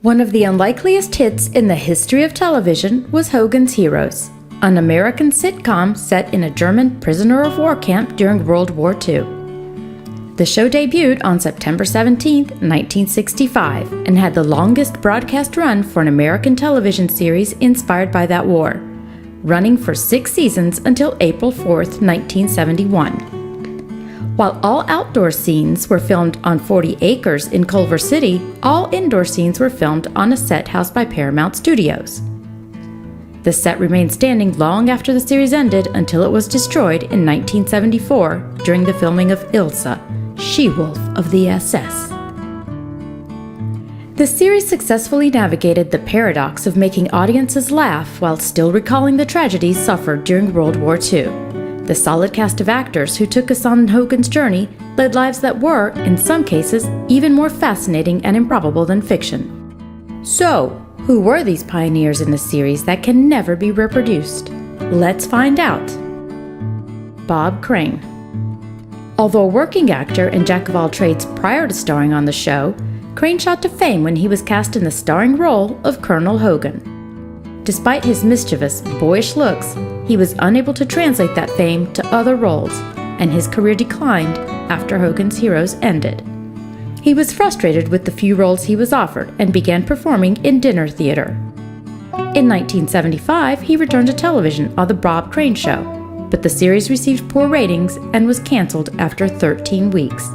One of the unlikeliest hits in the history of television was Hogan's Heroes, an American sitcom set in a German prisoner of war camp during World War II. The show debuted on September 17, 1965, and had the longest broadcast run for an American television series inspired by that war, running for 6 seasons until April 4, 1971. While all outdoor scenes were filmed on 40 acres in Culver City, all indoor scenes were filmed on a set housed by Paramount Studios. The set remained standing long after the series ended until it was destroyed in 1974 during the filming of Ilsa, She-Wolf of the SS. The series successfully navigated the paradox of making audiences laugh while still recalling the tragedies suffered during World War II. The solid cast of actors who took us on Hogan's journey led lives that were, in some cases, even more fascinating and improbable than fiction. So, who were these pioneers in the series that can never be reproduced? Let's find out. Bob Crane. Although a working actor and jack of all trades prior to starring on the show, Crane shot to fame when he was cast in the starring role of Colonel Hogan. Despite his mischievous, boyish looks, he was unable to translate that fame to other roles, and his career declined after Hogan's Heroes ended. He was frustrated with the few roles he was offered and began performing in dinner theater. In 1975, he returned to television on The Bob Crane Show, but the series received poor ratings and was canceled after 13 weeks.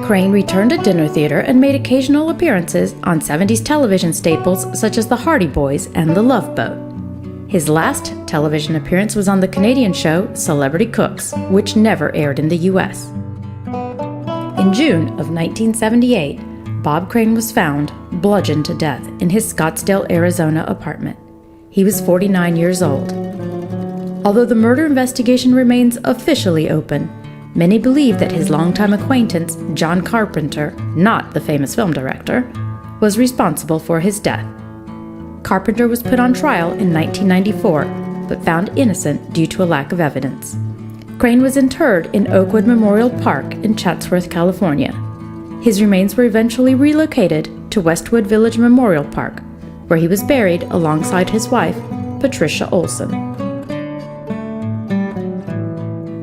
Crane returned to dinner theater and made occasional appearances on 70s television staples such as The Hardy Boys and The Love Boat. His last television appearance was on the Canadian show Celebrity Cooks, which never aired in the U.S. In June of 1978, Bob Crane was found, bludgeoned to death, in his Scottsdale, Arizona apartment. He was 49 years old. Although the murder investigation remains officially open, many believe that his longtime acquaintance, John Carpenter, not the famous film director, was responsible for his death. Carpenter was put on trial in 1994, but found innocent due to a lack of evidence. Crane was interred in Oakwood Memorial Park in Chatsworth, California. His remains were eventually relocated to Westwood Village Memorial Park, where he was buried alongside his wife, Patricia Olson.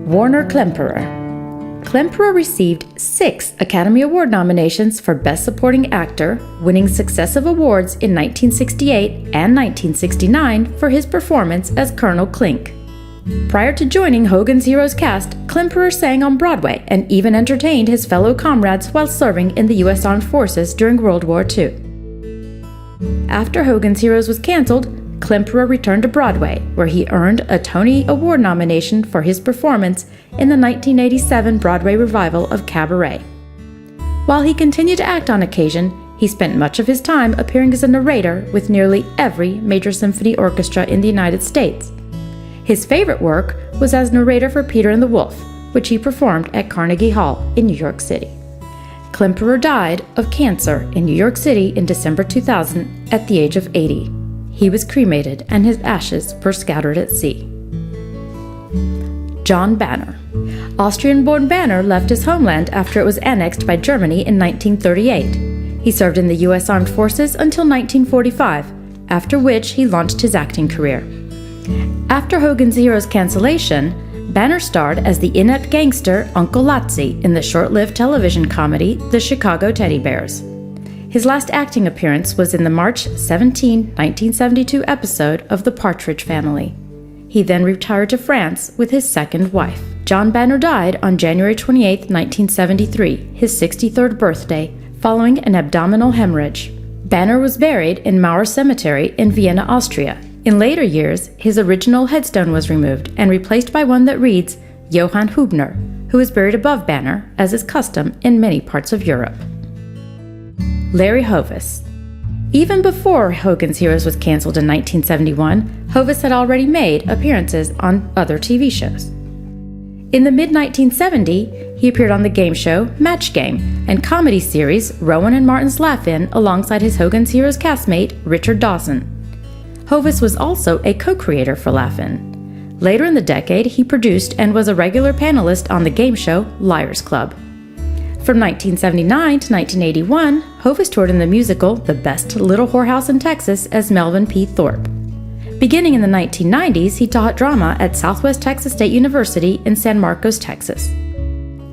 Warner Klemperer. Klemperer received 6 Academy Award nominations for Best Supporting Actor, winning successive awards in 1968 and 1969 for his performance as Colonel Klink. Prior to joining Hogan's Heroes cast, Klemperer sang on Broadway and even entertained his fellow comrades while serving in the U.S. Armed Forces during World War II. After Hogan's Heroes was canceled, Klemperer returned to Broadway, where he earned a Tony Award nomination for his performance in the 1987 Broadway revival of Cabaret. While he continued to act on occasion, he spent much of his time appearing as a narrator with nearly every major symphony orchestra in the United States. His favorite work was as narrator for Peter and the Wolf, which he performed at Carnegie Hall in New York City. Klemperer died of cancer in New York City in December 2000 at the age of 80. He was cremated and his ashes were scattered at sea. John Banner. Austrian-born Banner left his homeland after it was annexed by Germany in 1938. He served in the U.S. Armed Forces until 1945, after which he launched his acting career. After Hogan's Heroes cancellation, Banner starred as the inept gangster Uncle Lazzi in the short-lived television comedy The Chicago Teddy Bears. His last acting appearance was in the March 17, 1972 episode of The Partridge Family. He then retired to France with his second wife. John Banner died on January 28, 1973, his 63rd birthday, following an abdominal hemorrhage. Banner was buried in Mauer Cemetery in Vienna, Austria. In later years, his original headstone was removed and replaced by one that reads Johann Hubner, who is buried above Banner, as is custom in many parts of Europe. Larry Hovis. Even before Hogan's Heroes was canceled in 1971, Hovis had already made appearances on other TV shows. In the mid-1970s, he appeared on the game show Match Game and comedy series Rowan and Martin's Laugh-In alongside his Hogan's Heroes castmate Richard Dawson. Hovis was also a co-creator for Laugh-In. Later in the decade, he produced and was a regular panelist on the game show Liars Club. From 1979 to 1981, Hovis toured in the musical The Best Little Whorehouse in Texas as Melvin P. Thorpe. Beginning in the 1990s, he taught drama at Southwest Texas State University in San Marcos, Texas.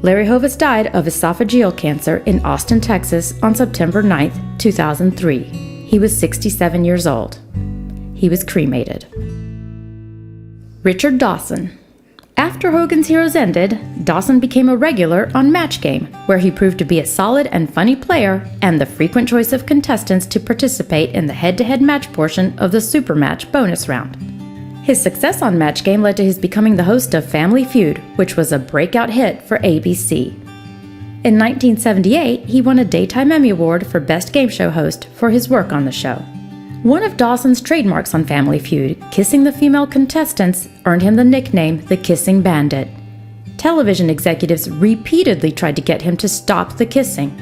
Larry Hovis died of esophageal cancer in Austin, Texas on September 9, 2003. He was 67 years old. He was cremated. Richard Dawson. After Hogan's Heroes ended, Dawson became a regular on Match Game, where he proved to be a solid and funny player and the frequent choice of contestants to participate in the head-to-head match portion of the Super Match bonus round. His success on Match Game led to his becoming the host of Family Feud, which was a breakout hit for ABC. In 1978, he won a Daytime Emmy Award for Best Game Show Host for his work on the show. One of Dawson's trademarks on Family Feud, kissing the female contestants, earned him the nickname the Kissing Bandit. Television executives repeatedly tried to get him to stop the kissing.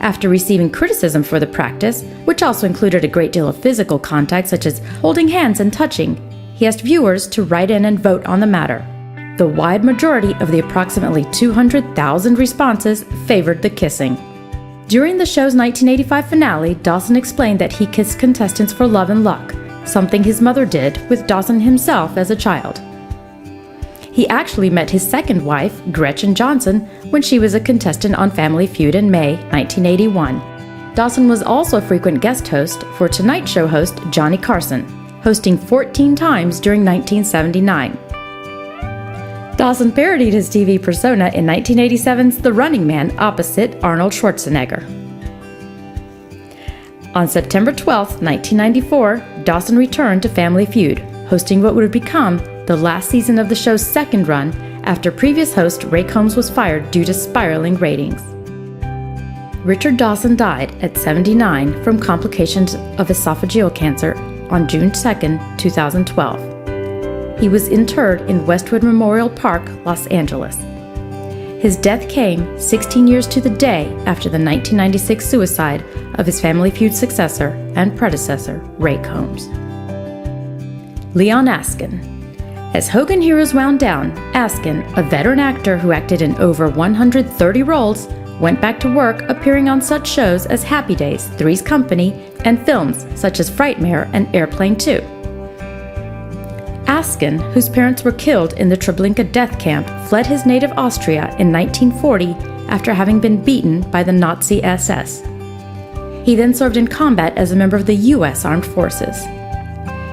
After receiving criticism for the practice, which also included a great deal of physical contact such as holding hands and touching, he asked viewers to write in and vote on the matter. The wide majority of the approximately 200,000 responses favored the kissing. During the show's 1985 finale, Dawson explained that he kissed contestants for love and luck, something his mother did with Dawson himself as a child. He actually met his second wife, Gretchen Johnson, when she was a contestant on Family Feud in May 1981. Dawson was also a frequent guest host for Tonight Show host Johnny Carson, hosting 14 times during 1979. Dawson parodied his TV persona in 1987's The Running Man opposite Arnold Schwarzenegger. On September 12, 1994, Dawson returned to Family Feud, hosting what would become the last season of the show's second run after previous host Ray Combs was fired due to spiraling ratings. Richard Dawson died at 79 from complications of esophageal cancer on June 2, 2012. He was interred in Westwood Memorial Park, Los Angeles. His death came 16 years to the day after the 1996 suicide of his Family Feud successor and predecessor, Ray Combs. Leon Askin. As Hogan Heroes wound down, Askin, a veteran actor who acted in over 130 roles, went back to work appearing on such shows as Happy Days, Three's Company, and films such as Frightmare and Airplane 2. Askin, whose parents were killed in the Treblinka death camp, fled his native Austria in 1940 after having been beaten by the Nazi SS. He then served in combat as a member of the U.S. Armed Forces.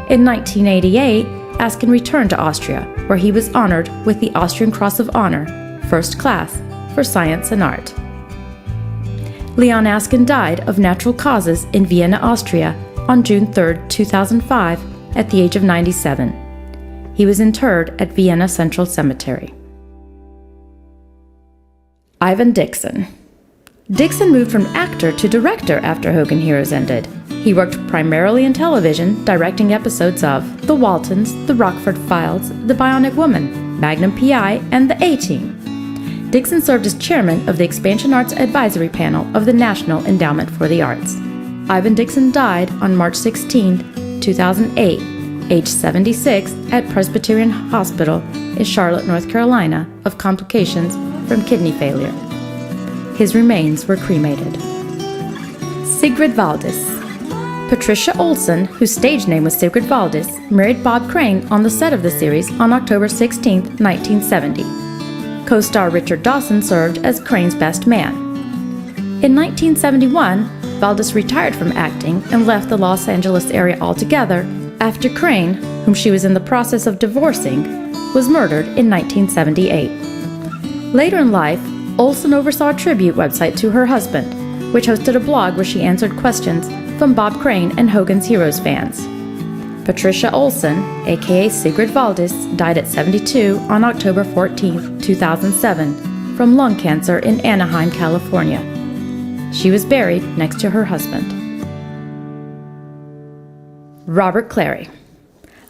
In 1988, Askin returned to Austria, where he was honored with the Austrian Cross of Honor, First Class, for science and art. Leon Askin died of natural causes in Vienna, Austria, on June 3, 2005, at the age of 97. He was interred at Vienna Central Cemetery. Ivan Dixon. Dixon moved from actor to director after Hogan Heroes ended. He worked primarily in television, directing episodes of The Waltons, The Rockford Files, The Bionic Woman, Magnum P.I., and The A-Team. Dixon served as chairman of the Expansion Arts Advisory Panel of the National Endowment for the Arts. Ivan Dixon died on March 16, 2008, age 76, at Presbyterian Hospital in Charlotte, North Carolina, of complications from kidney failure. His remains were cremated. Sigrid Valdez. Patricia Olson, whose stage name was Sigrid Valdez, married Bob Crane on the set of the series on October 16, 1970. Co-star Richard Dawson served as Crane's best man. In 1971, Valdez retired from acting and left the Los Angeles area altogether after Crane, whom she was in the process of divorcing, was murdered in 1978. Later in life, Olson oversaw a tribute website to her husband, which hosted a blog where she answered questions from Bob Crane and Hogan's Heroes fans. Patricia Olson, aka Sigrid Valdez, died at 72 on October 14, 2007, from lung cancer in Anaheim, California. She was buried next to her husband. Robert Clary.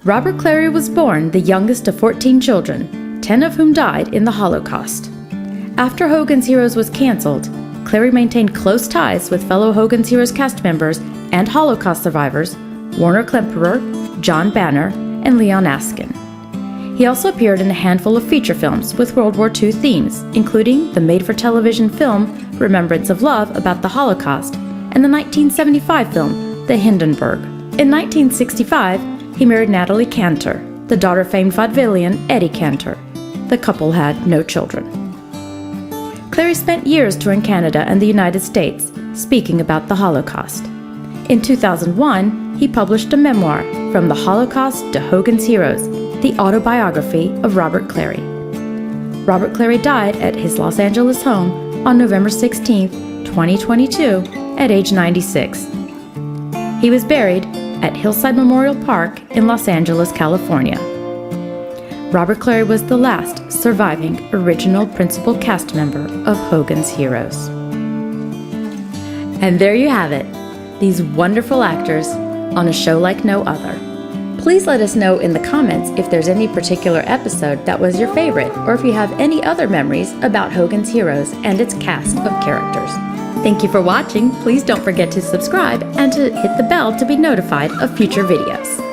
Robert Clary was born the youngest of 14 children, 10 of whom died in the Holocaust. After Hogan's Heroes was canceled, Clary maintained close ties with fellow Hogan's Heroes cast members and Holocaust survivors Warner Klemperer, John Banner, and Leon Askin. He also appeared in a handful of feature films with World War II themes, including the made-for-television film Remembrance of Love about the Holocaust and the 1975 film The Hindenburg. In 1965, he married Natalie Cantor, the daughter of famed vaudevillian Eddie Cantor. The couple had no children. Clary spent years touring Canada and the United States, speaking about the Holocaust. In 2001, he published a memoir, From the Holocaust to Hogan's Heroes, the autobiography of Robert Clary. Robert Clary died at his Los Angeles home on November 16, 2022, at age 96. He was buried at Hillside Memorial Park in Los Angeles, California. Robert Clary was the last surviving original principal cast member of Hogan's Heroes. And there you have it, these wonderful actors on a show like no other. Please let us know in the comments if there's any particular episode that was your favorite, or if you have any other memories about Hogan's Heroes and its cast of characters. Thank you for watching. Please don't forget to subscribe and to hit the bell to be notified of future videos.